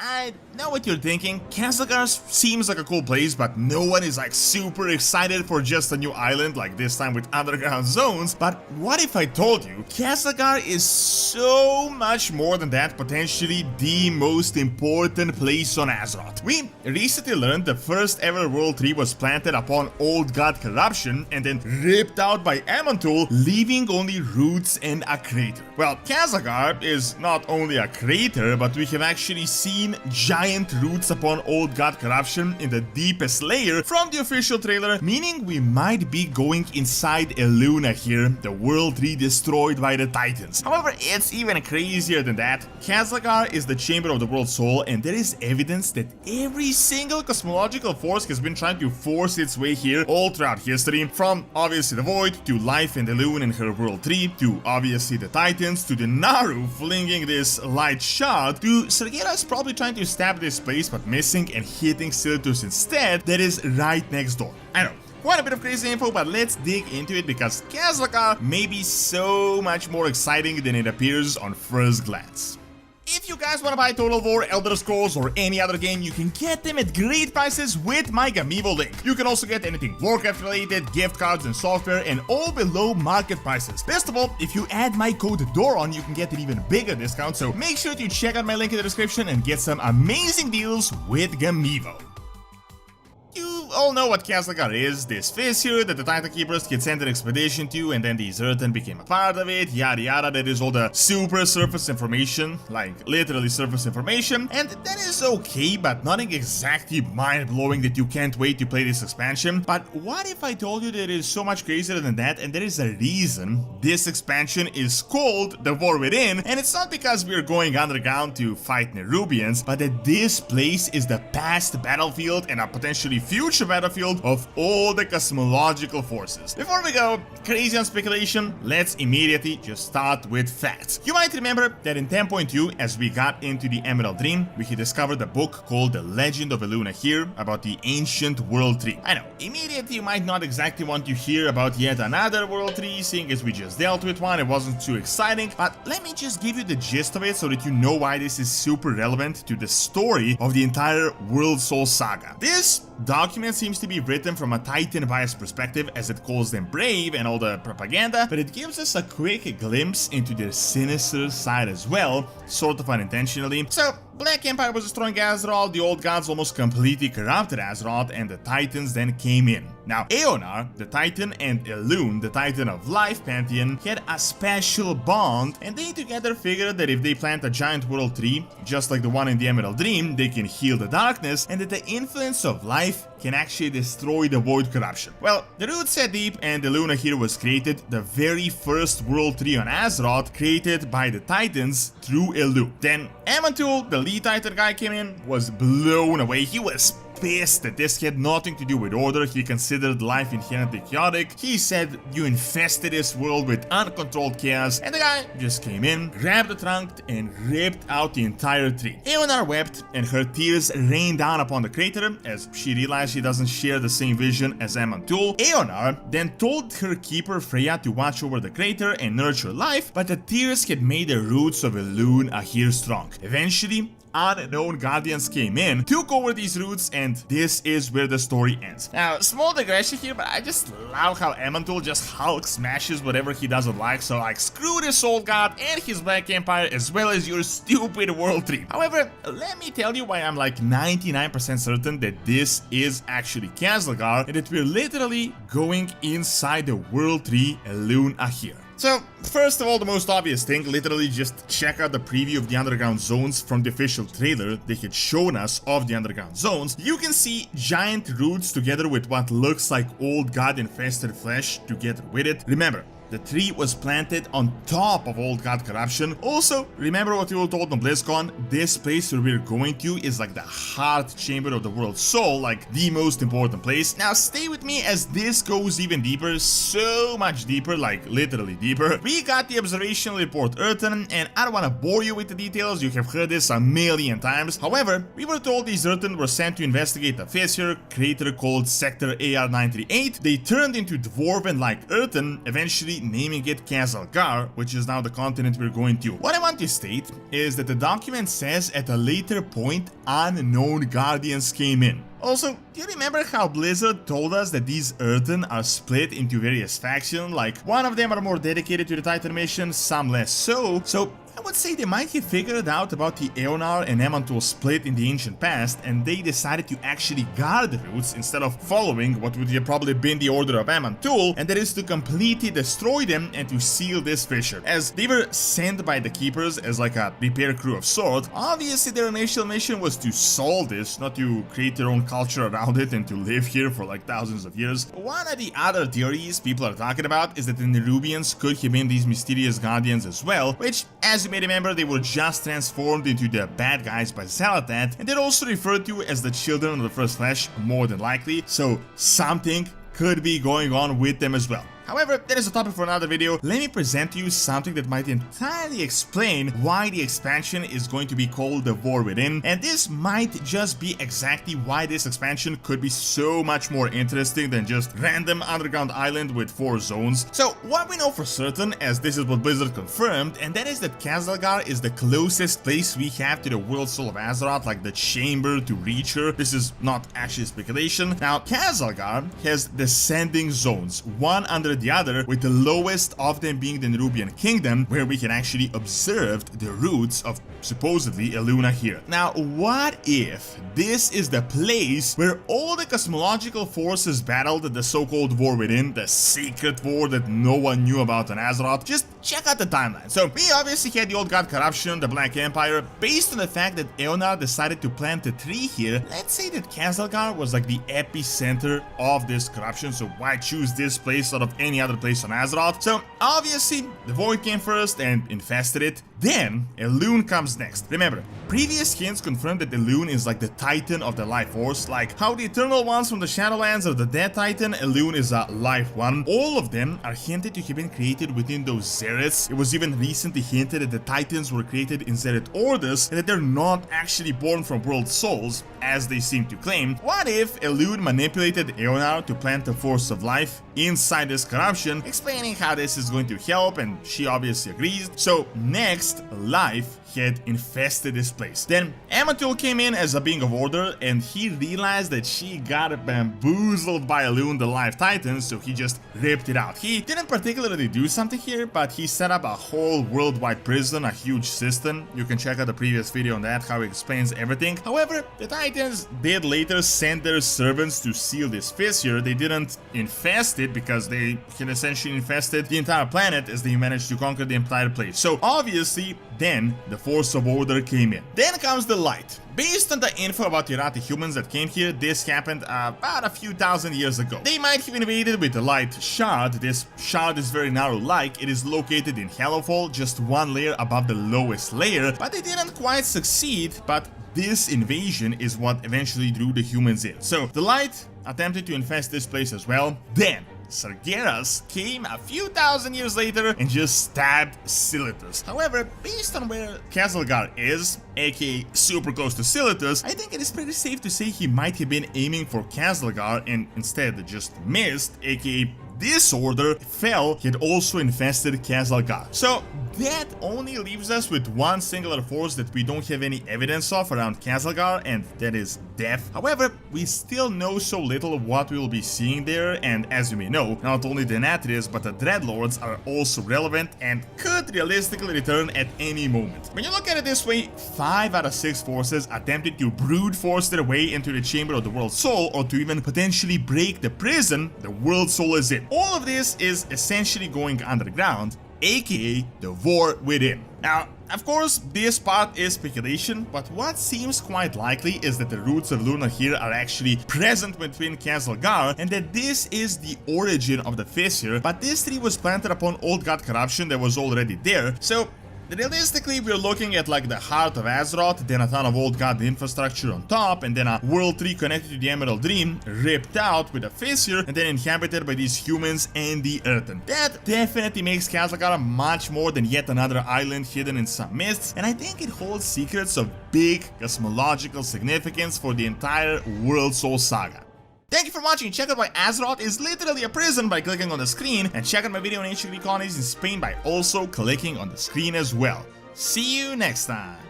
I know what you're thinking. Khaz'Algar seems like a cool place, but no one is like super excited for just a new island, like this time with underground zones. But what if I told you Khaz'Algar is so much more than that, potentially the most important place on Azeroth? We recently learned the first ever World Tree was planted upon Old God corruption and then ripped out by Aman'Thul, leaving only roots and a crater. Well, Khaz'Algar is not only a crater, but we have actually seen giant roots upon Old God corruption in the deepest layer from the official trailer, meaning we might be going inside Elun'Ahir, the world tree destroyed by the Titans. However, it's even crazier than that. Khaz'Algar is the chamber of the world soul, and there is evidence that every single cosmological force has been trying to force its way here all throughout history, from obviously the Void to life and Elune and her world tree, to obviously the Titans, to the Naaru flinging this light shot, to Sargeras probably trying to stab this place but missing and hitting Silithus instead, that is right next door. I know, quite a bit of crazy info, but let's dig into it because Khaz'Algar may be so much more exciting than it appears on first glance. If you guys want to buy Total War, Elder Scrolls, or any other game, you can get them at great prices with my Gamivo link. You can also get anything Warcraft related, gift cards and software, and all below market prices. Best of all, if you add my code DORON, you can get an even bigger discount, so make sure to check out my link in the description and get some amazing deals with Gamivo. You all know what Khaz'Algar is, this fissure that the Titan Keepers had sent an expedition to and then the Azeroth became a part of it, yada yada. That is all the super surface information, like literally surface information, and that is okay, but nothing exactly mind-blowing that you can't wait to play this expansion. But what if I told you that it is so much crazier than that, and there is a reason this expansion is called The War Within, and it's not because we're going underground to fight Nerubians, but that this place is the past battlefield and a potentially future battlefield of all the cosmological forces. Before we go crazy on speculation, let's immediately just start with facts. You might remember that in 10.2, as we got into the Emerald Dream, we had discovered a book called The Legend of Elun'Ahir about the ancient world tree. I know, immediately you might not exactly want to hear about yet another world tree, seeing as we just dealt with one, it wasn't too exciting, but let me just give you the gist of it so that you know why this is super relevant to the story of the entire World Soul saga. This document seems to be written from a Titan biased perspective, as it calls them brave and all the propaganda, but it gives us a quick glimpse into their sinister side as well, sort of unintentionally. So, Black Empire was destroying Azeroth, the old gods almost completely corrupted Azeroth, and the Titans then came in. Now, Eonar, the Titan, and Elune, the Titan of Life Pantheon, had a special bond, and they together figured that if they plant a giant world tree, just like the one in the Emerald Dream, they can heal the darkness, and that the influence of life can actually destroy the void corruption. Well, the roots set deep, and Elun'Ahir was created, the very first world tree on Azeroth, created by the Titans through Elune. Then Aman'Thul, the lead Titan guy, came in, was blown away. He was pissed that this had nothing to do with order. He considered life inherently chaotic. He said, you infested this world with uncontrolled chaos, and the guy just came in, grabbed the trunk, and ripped out the entire tree. Eonar wept, and her tears rained down upon the crater as she realized she doesn't share the same vision as Aman'Thul. Eonar then told her keeper Freya to watch over the crater and nurture life, but the tears had made the roots of Elun'Ahir strong. Eventually, unknown guardians came in, took over these roots, and this is where the story ends. Now, small digression here, but I just love how Aman'Thul just Hulk smashes whatever he doesn't like, so like screw this old god and his Black Empire as well as your stupid world tree. However, let me tell you why I'm like 99% certain that this is actually Khaz'Algar and that we're literally going inside the world tree Elun'Ahir. So, first of all, the most obvious thing, literally just check out the preview of the underground zones from the official trailer they had shown us of the underground zones. You can see giant roots together with what looks like old god infested flesh together with it. Remember, the tree was planted on top of old god corruption. Also, remember what we were told on BlizzCon? This place where we're going to is like the heart chamber of the world soul, like the most important place. Now stay with me as this goes even deeper, so much deeper, like literally deeper. We got the observational report Earthen, and I don't want to bore you with the details, you have heard this a million times. However, we were told these Earthen were sent to investigate a fissure crater called Sector AR-938. They turned into dwarven like Earthen, eventually eventually naming it Khaz'Algar, which is now the continent we're going to. What I want to state is that the document says at a later point unknown guardians came in. Also, do you remember how Blizzard told us that these Earthen are split into various factions? Like, one of them are more dedicated to the Titan mission, some less so. So I would say they might have figured out about the Elun'Ahir and Aman'Thul split in the ancient past, and they decided to actually guard the roots instead of following what would have probably been the order of Aman'Thul, and that is to completely destroy them and to seal this fissure. As they were sent by the Keepers as like a repair crew of sorts, obviously their initial mission was to solve this, not to create their own culture around it and to live here for like thousands of years. One of the other theories people are talking about is that the Nerubians could have been these mysterious guardians as well, which, as you may remember, they were just transformed into the bad guys by xal'atath, and they're also referred to as the children of the first flesh, more than likely, so something could be going on with them as well. However, that is a topic for another video. Let me present to you something that might entirely explain why the expansion is going to be called The War Within, and this might just be exactly why this expansion could be so much more interesting than just random underground island with 4 zones. So, what we know for certain, as this is what Blizzard confirmed, and that is that Khaz'Algar is the closest place we have to the World Soul of Azeroth, like the chamber to reach her. This is not actually speculation. Now, Khaz'Algar has descending zones, one under the other, with the lowest of them being the Nerubian Kingdom, where we can actually observe the roots of supposedly Elun'Ahir. Now, what if this is the place where all the cosmological forces battled the so-called War Within, the secret war that no one knew about on Azeroth? Just check out the timeline. So, we obviously had the Old God corruption, the Black Empire. Based on the fact that Elun'Ahir decided to plant a tree here, let's say that Khaz'Algar was like the epicenter of this corruption, so why choose this place out of any other place on Azeroth? So, obviously, the Void came first and infested it. Then, Elune comes next. Remember, previous hints confirmed that Elune is like the Titan of the Life Force, like how the Eternal Ones from the Shadowlands are the Dead Titan, Elune is a Life One. All of them are hinted to have been created within those Zereths. It was even recently hinted that the Titans were created in Zereth Orders, and that they're not actually born from World Souls, as they seem to claim. What if Elune manipulated Elun'Ahir to plant the Force of Life inside this corruption, explaining how this is going to help, and she obviously agrees. So, next, Life had infested this place. Then Aman'Thul came in as a being of order, and he realized that she got bamboozled by Elune, the Life Titan, so he just ripped it out. He didn't particularly do something here, but he set up a whole worldwide prison, a huge system. You can check out the previous video on that, how he explains everything. However, the Titans did later send their servants to seal this fissure. They didn't infest it because they had essentially infested the entire planet as they managed to conquer the entire place. So obviously, then the Force of Order came in. Then comes the Light. Based on the info about the Irati humans that came here, this happened about a few thousand years ago. They might have invaded with the Light Shard. This shard is very narrow-like. It is located in Hellowfall, just one layer above the lowest layer, but they didn't quite succeed. But this invasion is what eventually drew the humans in. So the Light attempted to infest this place as well. Then Sargeras came a few thousand years later and just stabbed Silithus. However, based on where Khaz'Algar is, aka super close to Silithus, I think it is pretty safe to say he might have been aiming for Khaz'Algar and instead just missed, aka this order fell had also infested Khaz'Algar. So that only leaves us with one singular force that we don't have any evidence of around Khaz'Algar, and that is death. However, we still know so little of what we will be seeing there, and as you may know, not only the Natris but the Dreadlords are also relevant and could realistically return at any moment. When you look at it this way, 5 out of 6 forces attempted to brute force their way into the Chamber of the World Soul, or to even potentially break the prison the World Soul is in. All of this is essentially going underground, aka the War Within. Now, of course, this part is speculation, but what seems quite likely is that the roots of Elun'Ahir are actually present between Khaz'Algar, and that this is the origin of the fissure, but this tree was planted upon Old God corruption that was already there, so realistically, we're looking at like the heart of Azeroth, then a ton of Old God infrastructure on top, and then a world tree connected to the Emerald Dream, ripped out with a fissure, and then inhabited by these humans and the Earthen. That definitely makes Khaz'Algar much more than yet another island hidden in some mists, and I think it holds secrets of big cosmological significance for the entire World Soul saga. Thank you for watching. Check out why Azeroth is literally a prison by clicking on the screen, and check out my video on ancient Greek colonies in Spain by also clicking on the screen as well. See you next time.